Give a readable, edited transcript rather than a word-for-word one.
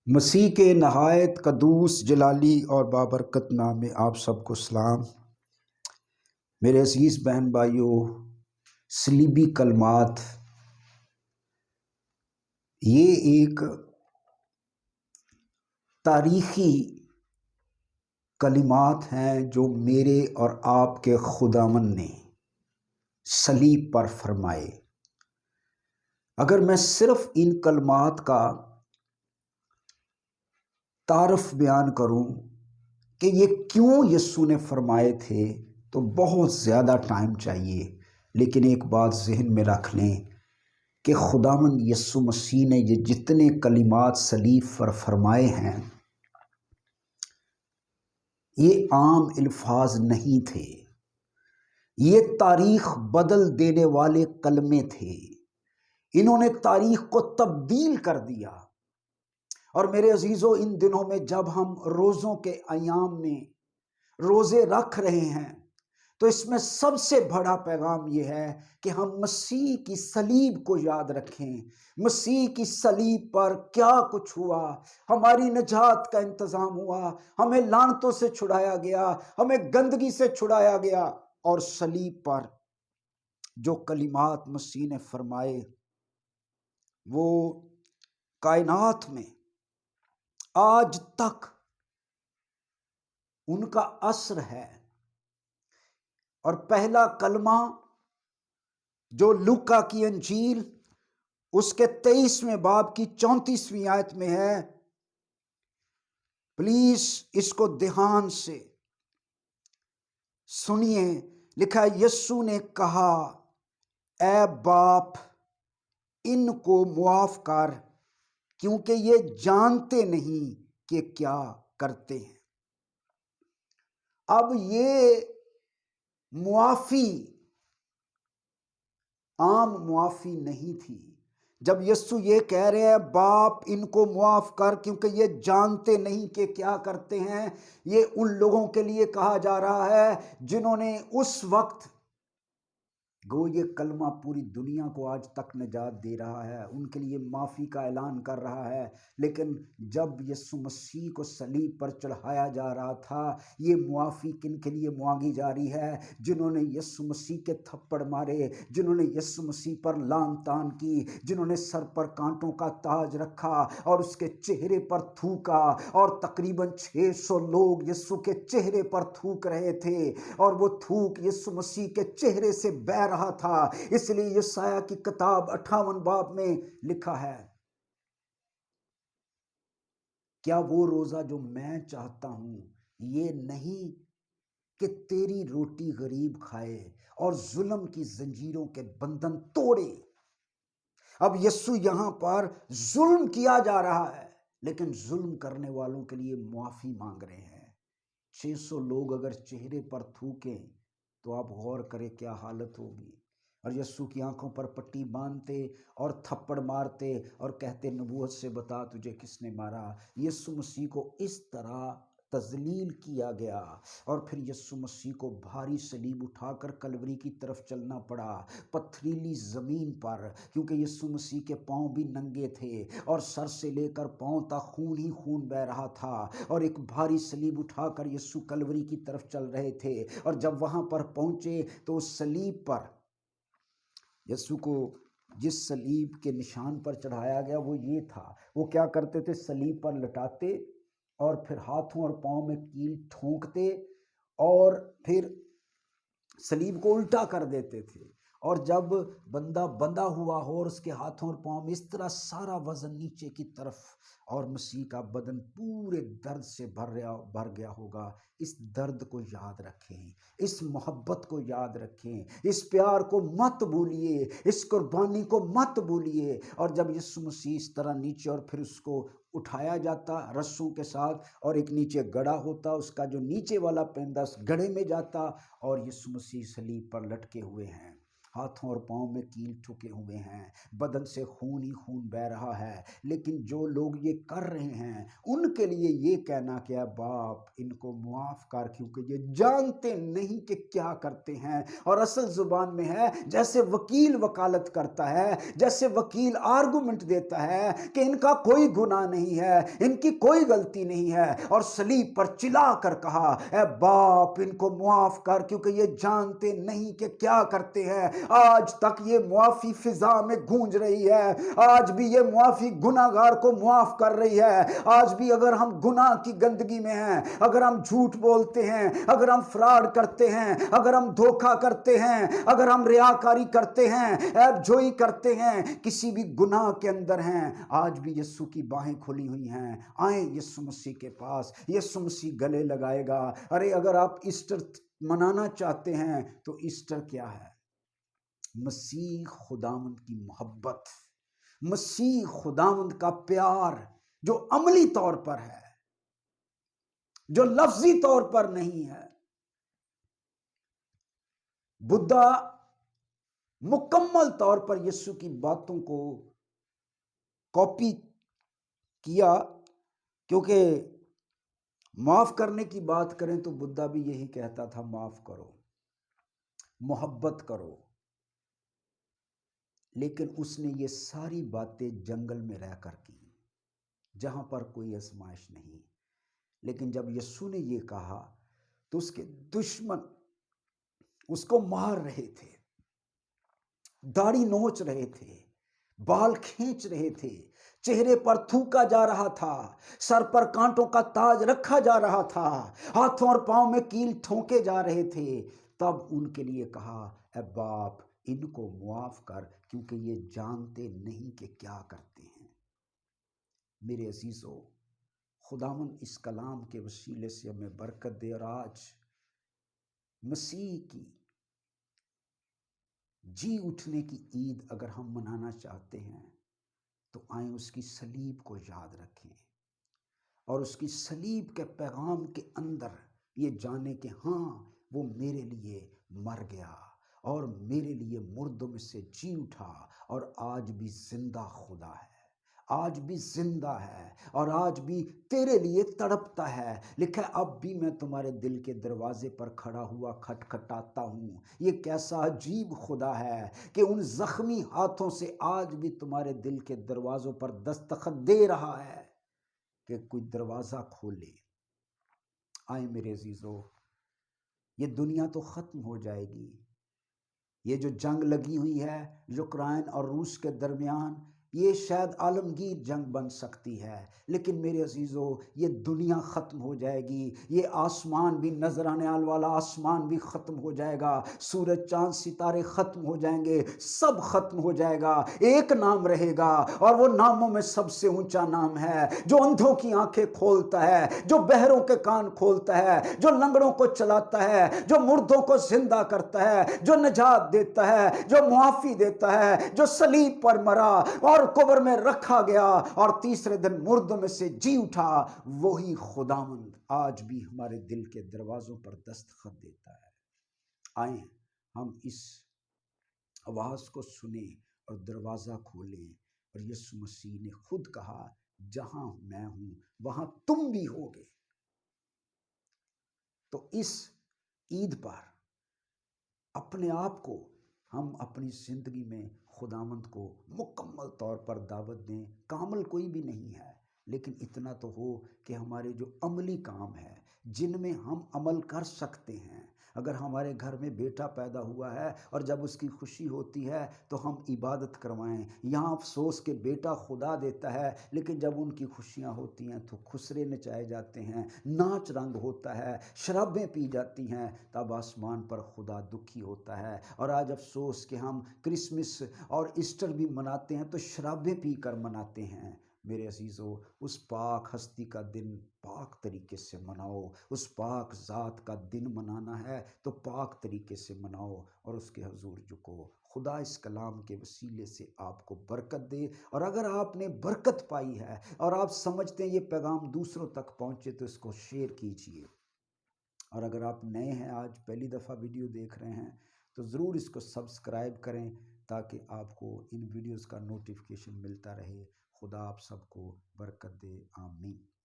مسیح کے نہایت قدوس جلالی اور بابرکت نام میں آپ سب کو سلام۔ میرے عزیز بہن بھائیوں، صلیبی کلمات یہ ایک تاریخی کلمات ہیں جو میرے اور آپ کے خداوند نے صلیب پر فرمائے۔ اگر میں صرف ان کلمات کا تعارف بیان کروں کہ یہ کیوں یسوع نے فرمائے تھے تو بہت زیادہ ٹائم چاہیے، لیکن ایک بات ذہن میں رکھ لیں کہ خداوند یسوع مسیح نے یہ جتنے کلمات صلیب پر فرمائے ہیں یہ عام الفاظ نہیں تھے، یہ تاریخ بدل دینے والے کلمے تھے۔ انہوں نے تاریخ کو تبدیل کر دیا۔ اور میرے عزیزو، ان دنوں میں جب ہم روزوں کے ایام میں روزے رکھ رہے ہیں تو اس میں سب سے بڑا پیغام یہ ہے کہ ہم مسیح کی صلیب کو یاد رکھیں۔ مسیح کی صلیب پر کیا کچھ ہوا، ہماری نجات کا انتظام ہوا، ہمیں لعنتوں سے چھڑایا گیا، ہمیں گندگی سے چھڑایا گیا، اور صلیب پر جو کلمات مسیح نے فرمائے وہ کائنات میں آج تک ان کا اثر ہے۔ اور پہلا کلمہ جو لوکا کی انجیل اس کے 23ویں باب کی 34ویں آیت میں ہے، پلیز اس کو دھیان سے سنیے۔ لکھا ہے، یسوع نے کہا، اے باپ ان کو معاف کر، کیونکہ یہ جانتے نہیں کہ کیا کرتے ہیں۔ اب یہ معافی عام معافی نہیں تھی۔ جب یسوع یہ کہہ رہے ہیں باپ ان کو معاف کر کیونکہ یہ جانتے نہیں کہ کیا کرتے ہیں، یہ ان لوگوں کے لیے کہا جا رہا ہے جنہوں نے اس وقت، گو یہ کلمہ پوری دنیا کو آج تک نجات دے رہا ہے، ان کے لیے معافی کا اعلان کر رہا ہے، لیکن جب یسوع مسیح کو صلیب پر چڑھایا جا رہا تھا یہ معافی کن کے لیے مانگی جا رہی ہے؟ جنہوں نے یسوع مسیح کے تھپڑ مارے، جنہوں نے یسوع مسیح پر لعن طعن کی، جنہوں نے سر پر کانٹوں کا تاج رکھا اور اس کے چہرے پر تھوکا، اور تقریباً 600 لوگ یسوع کے چہرے پر تھوک رہے تھے، اور وہ تھوک یسوع مسیح کے چہرے سے بہہ رہا تھا۔ اس لیے یسایہ کی کتاب 58 باب میں لکھا ہے، کیا وہ روزہ جو میں چاہتا ہوں یہ نہیں کہ تیری روٹی غریب کھائے اور ظلم کی زنجیروں کے بندھن توڑے۔ اب یسوع یہاں پر ظلم کیا جا رہا ہے لیکن ظلم کرنے والوں کے لیے معافی مانگ رہے ہیں۔ 600 لوگ اگر چہرے پر تھوکیں تو آپ غور کریں کیا حالت ہوگی۔ اور یسوع کی آنکھوں پر پٹی باندھتے اور تھپڑ مارتے اور کہتے، نبوت سے بتا تجھے کس نے مارا۔ یسوع مسیح کو اس طرح تذلیل کیا گیا، اور پھر یسوع مسیح کو بھاری صلیب اٹھا کر کلوری کی طرف چلنا پڑا، پتھریلی زمین پر، کیونکہ یسوع مسیح کے پاؤں بھی ننگے تھے اور سر سے لے کر پاؤں تک خون ہی خون بہہ رہا تھا، اور ایک بھاری صلیب اٹھا کر یسوع کلوری کی طرف چل رہے تھے۔ اور جب وہاں پر پہنچے تو اس صلیب پر یسوع کو جس صلیب کے نشان پر چڑھایا گیا وہ یہ تھا، وہ کیا کرتے تھے، صلیب پر لٹاتے اور پھر ہاتھوں اور پاؤں میں کیل ٹھونکتے اور پھر صلیب کو الٹا کر دیتے تھے، اور جب بندہ بندھا ہوا ہو اور اس کے ہاتھوں اور پاؤں میں اس طرح سارا وزن نیچے کی طرف، اور مسیح کا بدن پورے درد سے بھر گیا ہوگا۔ اس درد کو یاد رکھیں، اس محبت کو یاد رکھیں، اس پیار کو مت بھولیے، اس قربانی کو مت بھولیے۔ اور جب یسوع مسیح اس طرح نیچے، اور پھر اس کو اٹھایا جاتا رسوں کے ساتھ، اور ایک نیچے گڑھا ہوتا، اس کا جو نیچے والا پہندہ اس گڑھے میں جاتا، اور یسوع مسیح صلیب پر لٹکے ہوئے ہیں۔ ہاتھوں اور پاؤں میں کیل ٹھکے ہوئے ہیں، بدن سے خون ہی خون بہہ رہا ہے، لیکن جو لوگ یہ کر رہے ہیں ان کے لیے یہ کہنا کہ اے باپ ان کو معاف کر، کیونکہ یہ جانتے نہیں کہ کیا کرتے ہیں۔ اور اصل زبان میں ہے جیسے وکیل وکالت کرتا ہے، جیسے وکیل آرگومنٹ دیتا ہے کہ ان کا کوئی گناہ نہیں ہے، ان کی کوئی غلطی نہیں ہے، اور صلیب پر چلا کر کہا اے باپ ان کو معاف کر کیونکہ یہ جانتے نہیں کہ کیا کرتے ہیں۔ آج تک یہ معافی فضا میں گونج رہی ہے، آج بھی یہ معافی گناہ گار کو معاف کر رہی ہے۔ آج بھی اگر ہم گناہ کی گندگی میں ہیں، اگر ہم جھوٹ بولتے ہیں، اگر ہم فراڈ کرتے ہیں، اگر ہم دھوکہ کرتے ہیں، اگر ہم ریاکاری کرتے ہیں، عیب جوئی کرتے ہیں، کسی بھی گناہ کے اندر ہیں، آج بھی یسوع کی باہیں کھلی ہوئی ہیں۔ آئیں یسوع مسیح کے پاس، یسوع مسیح گلے لگائے گا۔ ارے اگر آپ ایسٹر منانا چاہتے ہیں تو ایسٹر کیا ہے؟ مسیح خداوند کی محبت، مسیح خداوند کا پیار جو عملی طور پر ہے، جو لفظی طور پر نہیں ہے۔ بدھا مکمل طور پر یسوع کی باتوں کو کاپی کیا، کیونکہ معاف کرنے کی بات کریں تو بدھا بھی یہی کہتا تھا، معاف کرو، محبت کرو۔ لیکن اس نے یہ ساری باتیں جنگل میں رہ کر کی، جہاں پر کوئی آزمائش نہیں۔ لیکن جب یسوع نے یہ کہا تو اس کے دشمن اس کو مار رہے تھے، داڑھی نوچ رہے تھے، بال کھینچ رہے تھے، چہرے پر تھوکا جا رہا تھا، سر پر کانٹوں کا تاج رکھا جا رہا تھا، ہاتھوں اور پاؤں میں کیل ٹھونکے جا رہے تھے، تب ان کے لیے کہا اے باپ ان کو معاف کر کیونکہ یہ جانتے نہیں کہ کیا کرتے ہیں۔ میرے عزیزو، خداوند اس کلام کے وسیلے سے ہمیں برکت دے، اور آج مسیح کی جی اٹھنے کی عید اگر ہم منانا چاہتے ہیں تو آئیں اس کی صلیب کو یاد رکھیں، اور اس کی صلیب کے پیغام کے اندر یہ جانیں کہ ہاں وہ میرے لیے مر گیا اور میرے لیے مردوں میں سے جی اٹھا، اور آج بھی زندہ خدا ہے، آج بھی زندہ ہے، اور آج بھی تیرے لیے تڑپتا ہے۔ لکھا ہے اب بھی میں تمہارے دل کے دروازے پر کھڑا ہوا کھٹکھٹاتا ہوں۔ یہ کیسا عجیب خدا ہے کہ ان زخمی ہاتھوں سے آج بھی تمہارے دل کے دروازوں پر دستخط دے رہا ہے کہ کوئی دروازہ کھولے۔ آئے میرے عزیزو، یہ دنیا تو ختم ہو جائے گی، یہ جو جنگ لگی ہوئی ہے یوکرائن اور روس کے درمیان، یہ شاید عالمگیر جنگ بن سکتی ہے، لیکن میرے عزیزو یہ دنیا ختم ہو جائے گی، یہ آسمان بھی، نظر آنے والا آسمان بھی ختم ہو جائے گا، سورج چاند ستارے ختم ہو جائیں گے، سب ختم ہو جائے گا، ایک نام رہے گا، اور وہ ناموں میں سب سے اونچا نام ہے، جو اندھوں کی آنکھیں کھولتا ہے، جو بہروں کے کان کھولتا ہے، جو لنگڑوں کو چلاتا ہے، جو مردوں کو زندہ کرتا ہے، جو نجات دیتا ہے، جو معافی دیتا ہے، جو صلیب پر مرا اور قبر میں رکھا گیا اور تیسرے دن مردوں میں سے جی اٹھا، وہی خداوند آج بھی ہمارے دل کے دروازوں پر دستخط دیتا ہے۔ آئیں ہم اس آواز کو سنیں اور دروازہ کھولیں، اور یسوع مسیح نے خود کہا جہاں میں ہوں وہاں تم بھی ہوگے۔ تو اس عید پر اپنے آپ کو ہم اپنی زندگی میں خداوند کو مکمل طور پر دعوت دیں۔ کامل کوئی بھی نہیں ہے، لیکن اتنا تو ہو کہ ہمارے جو عملی کام ہے جن میں ہم عمل کر سکتے ہیں، اگر ہمارے گھر میں بیٹا پیدا ہوا ہے اور جب اس کی خوشی ہوتی ہے تو ہم عبادت کروائیں۔ یہاں افسوس کہ بیٹا خدا دیتا ہے، لیکن جب ان کی خوشیاں ہوتی ہیں تو خسرے نچائے جاتے ہیں، ناچ رنگ ہوتا ہے، شرابیں پی جاتی ہیں، تب آسمان پر خدا دکھی ہوتا ہے۔ اور آج افسوس کہ ہم کرسمس اور ایسٹر بھی مناتے ہیں تو شرابیں پی کر مناتے ہیں۔ میرے عزیزو، اس پاک ہستی کا دن پاک طریقے سے مناؤ، اس پاک ذات کا دن منانا ہے تو پاک طریقے سے مناؤ اور اس کے حضور جھکو۔ خدا اس کلام کے وسیلے سے آپ کو برکت دے، اور اگر آپ نے برکت پائی ہے اور آپ سمجھتے ہیں یہ پیغام دوسروں تک پہنچے تو اس کو شیئر کیجیے۔ اور اگر آپ نئے ہیں، آج پہلی دفعہ ویڈیو دیکھ رہے ہیں، تو ضرور اس کو سبسکرائب کریں تاکہ آپ کو ان ویڈیوز کا نوٹیفیکیشن ملتا رہے۔ خدا آپ سب کو برکت دے، آمین۔